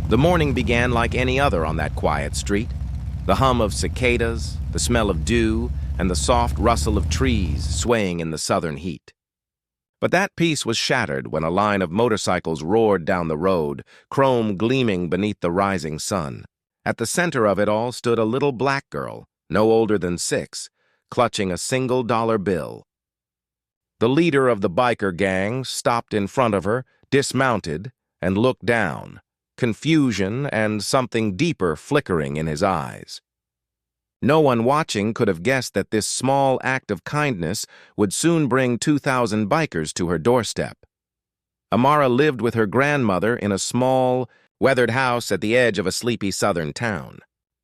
The morning began like any other on that quiet street. The hum of cicadas, the smell of dew, and the soft rustle of trees swaying in the southern heat. But that peace was shattered when a line of motorcycles roared down the road, chrome gleaming beneath the rising sun. At the center of it all stood a little black girl, no older than 6, clutching a single-dollar bill. The leader of the biker gang stopped in front of her, dismounted, and looked down, confusion and something deeper flickering in his eyes. No one watching could have guessed that this small act of kindness would soon bring 2,000 bikers to her doorstep. Amara lived with her grandmother in a small, weathered house at the edge of a sleepy southern town.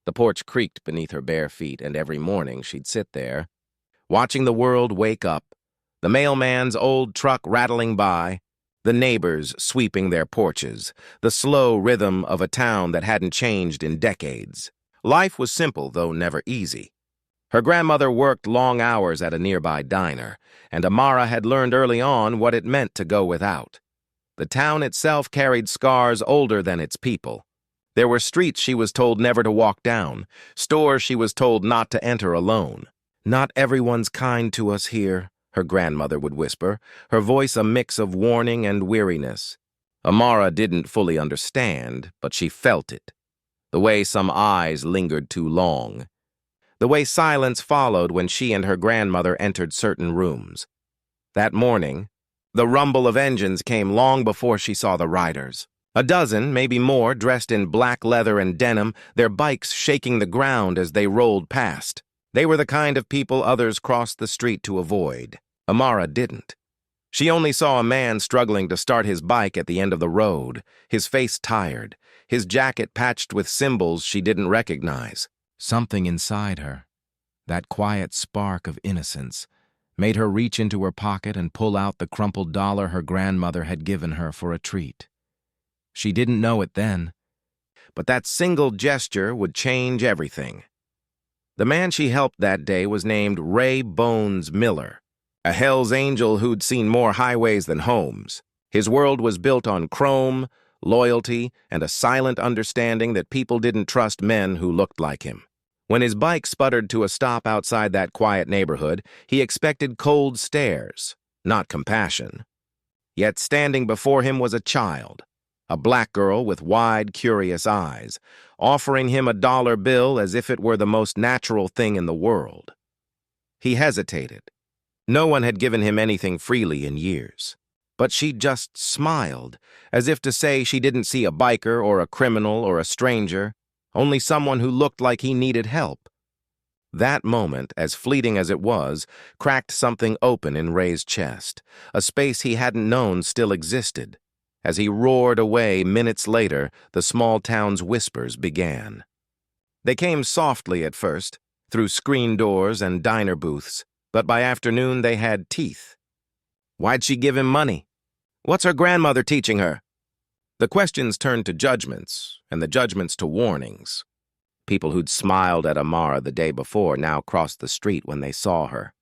The porch creaked beneath her bare feet, and every morning she'd sit there, watching the world wake up, the mailman's old truck rattling by, the neighbors sweeping their porches, the slow rhythm of a town that hadn't changed in decades. Life was simple, though never easy. Her grandmother worked long hours at a nearby diner, and Amara had learned early on what it meant to go without. The town itself carried scars older than its people. There were streets she was told never to walk down, stores she was told not to enter alone. "Not everyone's kind to us here," her grandmother would whisper, her voice a mix of warning and weariness. Amara didn't fully understand, but she felt it. The way some eyes lingered too long. The way silence followed when she and her grandmother entered certain rooms. That morning, the rumble of engines came long before she saw the riders. A dozen, maybe more, dressed in black leather and denim, their bikes shaking the ground as they rolled past. They were the kind of people others crossed the street to avoid. Amara didn't. She only saw a man struggling to start his bike at the end of the road, his face tired, his jacket patched with symbols she didn't recognize. Something inside her, that quiet spark of innocence, made her reach into her pocket and pull out the crumpled dollar her grandmother had given her for a treat. She didn't know it then, but that single gesture would change everything. The man she helped that day was named Ray Bones Miller, a Hell's Angel who'd seen more highways than homes. His world was built on chrome, loyalty, and a silent understanding that people didn't trust men who looked like him. When his bike sputtered to a stop outside that quiet neighborhood, he expected cold stares, not compassion. Yet standing before him was a child, a black girl with wide, curious eyes, offering him a dollar bill as if it were the most natural thing in the world. He hesitated. No one had given him anything freely in years. But she just smiled, as if to say she didn't see a biker or a criminal or a stranger, only someone who looked like he needed help. That moment, as fleeting as it was, cracked something open in Ray's chest, a space he hadn't known still existed. As he roared away minutes later, the small town's whispers began. They came softly at first, through screen doors and diner booths, but by afternoon they had teeth. Why'd she give him money? What's her grandmother teaching her? The questions turned to judgments, and the judgments to warnings. People who'd smiled at Amara the day before now crossed the street when they saw her.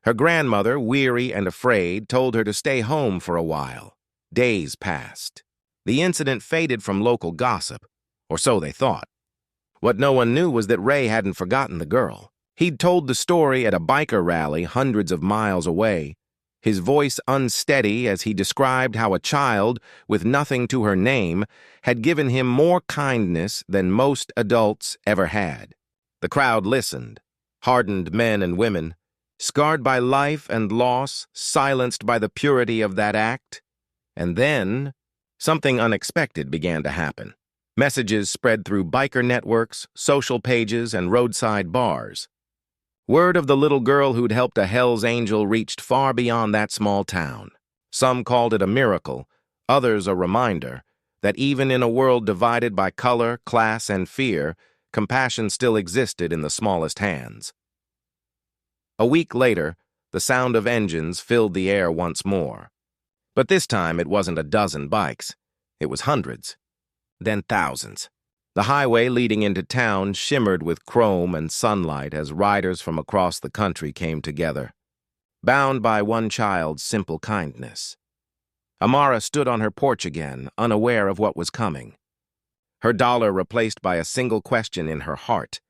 Her grandmother, weary and afraid, told her to stay home for a while. Days passed. The incident faded from local gossip, or so they thought. What no one knew was that Ray hadn't forgotten the girl. He'd told the story at a biker rally hundreds of miles away, his voice unsteady as he described how a child, with nothing to her name, had given him more kindness than most adults ever had. The crowd listened, hardened men and women, scarred by life and loss, silenced by the purity of that act. And then, something unexpected began to happen. Messages spread through biker networks, social pages, and roadside bars. Word of the little girl who'd helped a Hell's Angel reached far beyond that small town. Some called it a miracle, others a reminder that even in a world divided by color, class, and fear, compassion still existed in the smallest hands. A week later, the sound of engines filled the air once more. But this time it wasn't a dozen bikes. It was hundreds, then thousands. The highway leading into town shimmered with chrome and sunlight as riders from across the country came together, bound by one child's simple kindness. Amara stood on her porch again, unaware of what was coming. her dollar replaced by a single question in her heart.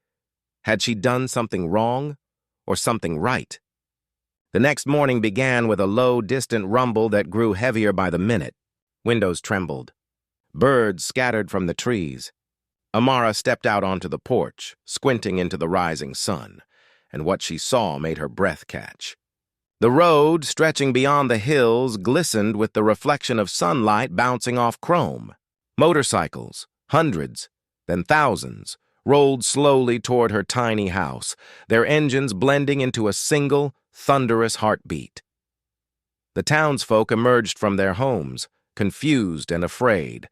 Had she done something wrong or something right? The next morning began with a low, distant rumble that grew heavier by the minute. Windows trembled. Birds scattered from the trees. Amara stepped out onto the porch, squinting into the rising sun, and what she saw made her breath catch. The road, stretching beyond the hills, glistened with the reflection of sunlight bouncing off chrome. Motorcycles, hundreds, then thousands, rolled slowly toward her tiny house, their engines blending into a single, thunderous heartbeat. The townsfolk emerged from their homes, confused and afraid.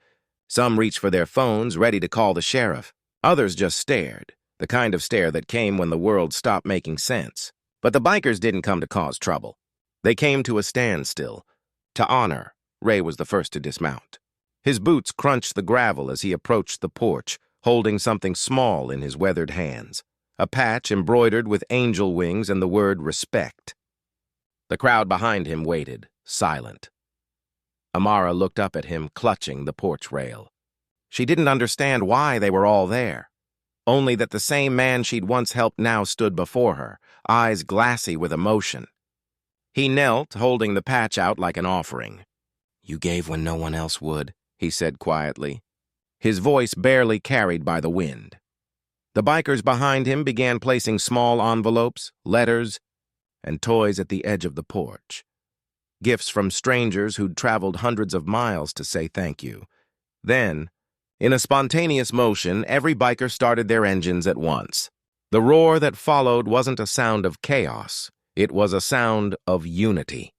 Some reached for their phones, ready to call the sheriff. Others just stared, the kind of stare that came when the world stopped making sense. But the bikers didn't come to cause trouble. They came to a standstill. To honor, Ray was the first to dismount. His boots crunched the gravel as he approached the porch, holding something small in his weathered hands, a patch embroidered with angel wings and the word respect. The crowd behind him waited, silent. Amara looked up at him, clutching the porch rail. She didn't understand why they were all there, only that the same man she'd once helped now stood before her, eyes glassy with emotion. He knelt, holding the patch out like an offering. "You gave when no one else would," he said quietly, his voice barely carried by the wind. The bikers behind him began placing small envelopes, letters, and toys at the edge of the porch. Gifts from strangers who'd traveled hundreds of miles to say thank you. Then, in a spontaneous motion, every biker started their engines at once. The roar that followed wasn't a sound of chaos. It was a sound of unity.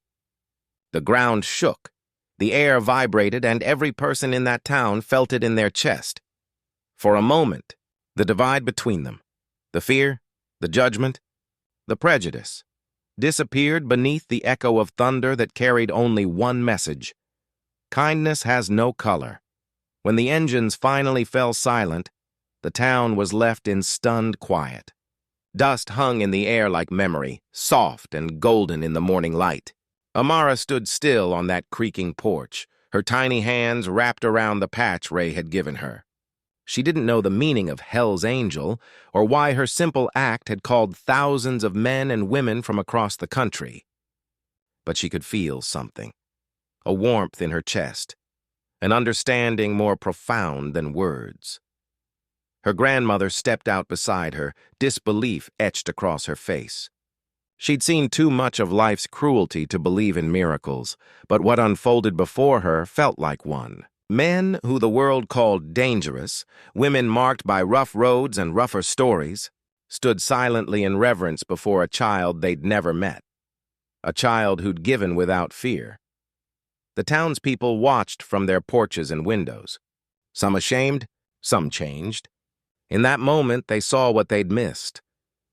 The ground shook, the air vibrated, and every person in that town felt it in their chest. For a moment, the divide between them, the fear, the judgment, the prejudice, disappeared beneath the echo of thunder that carried only one message. Kindness has no color. When the engines finally fell silent, the town was left in stunned quiet. Dust hung in the air like memory, soft and golden in the morning light. Amara stood still on that creaking porch, her tiny hands wrapped around the patch Ray had given her. She didn't know the meaning of Hell's Angel or why her simple act had called thousands of men and women from across the country. But she could feel something, a warmth in her chest, an understanding more profound than words. Her grandmother stepped out beside her, disbelief etched across her face. She'd seen too much of life's cruelty to believe in miracles, but what unfolded before her felt like one. Men who the world called dangerous, women marked by rough roads and rougher stories, stood silently in reverence before a child they'd never met, a child who'd given without fear. The townspeople watched from their porches and windows, some ashamed, some changed. In that moment, they saw what they'd missed,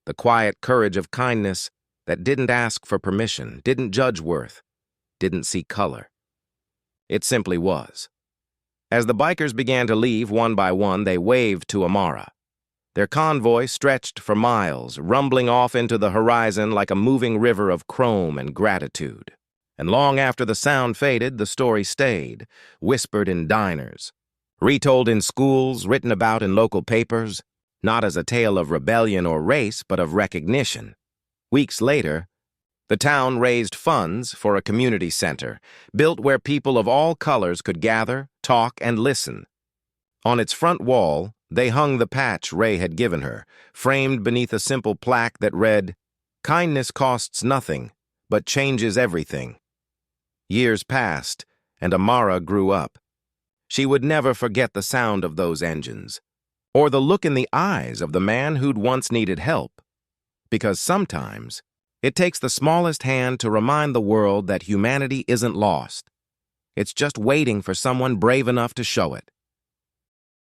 the quiet courage of kindness that didn't ask for permission, didn't judge worth, didn't see color. It simply was. As the bikers began to leave one by one, they waved to Amara. Their convoy stretched for miles, rumbling off into the horizon like a moving river of chrome and gratitude. And long after the sound faded, the story stayed, whispered in diners, retold in schools, written about in local papers, not as a tale of rebellion or race, but of recognition. Weeks later, the town raised funds for a community center, built where people of all colors could gather, talk, and listen. On its front wall, they hung the patch Ray had given her, framed beneath a simple plaque that read, "Kindness costs nothing, but changes everything." Years passed, and Amara grew up. She would never forget the sound of those engines, or the look in the eyes of the man who'd once needed help. Because sometimes, it takes the smallest hand to remind the world that humanity isn't lost. It's just waiting for someone brave enough to show it.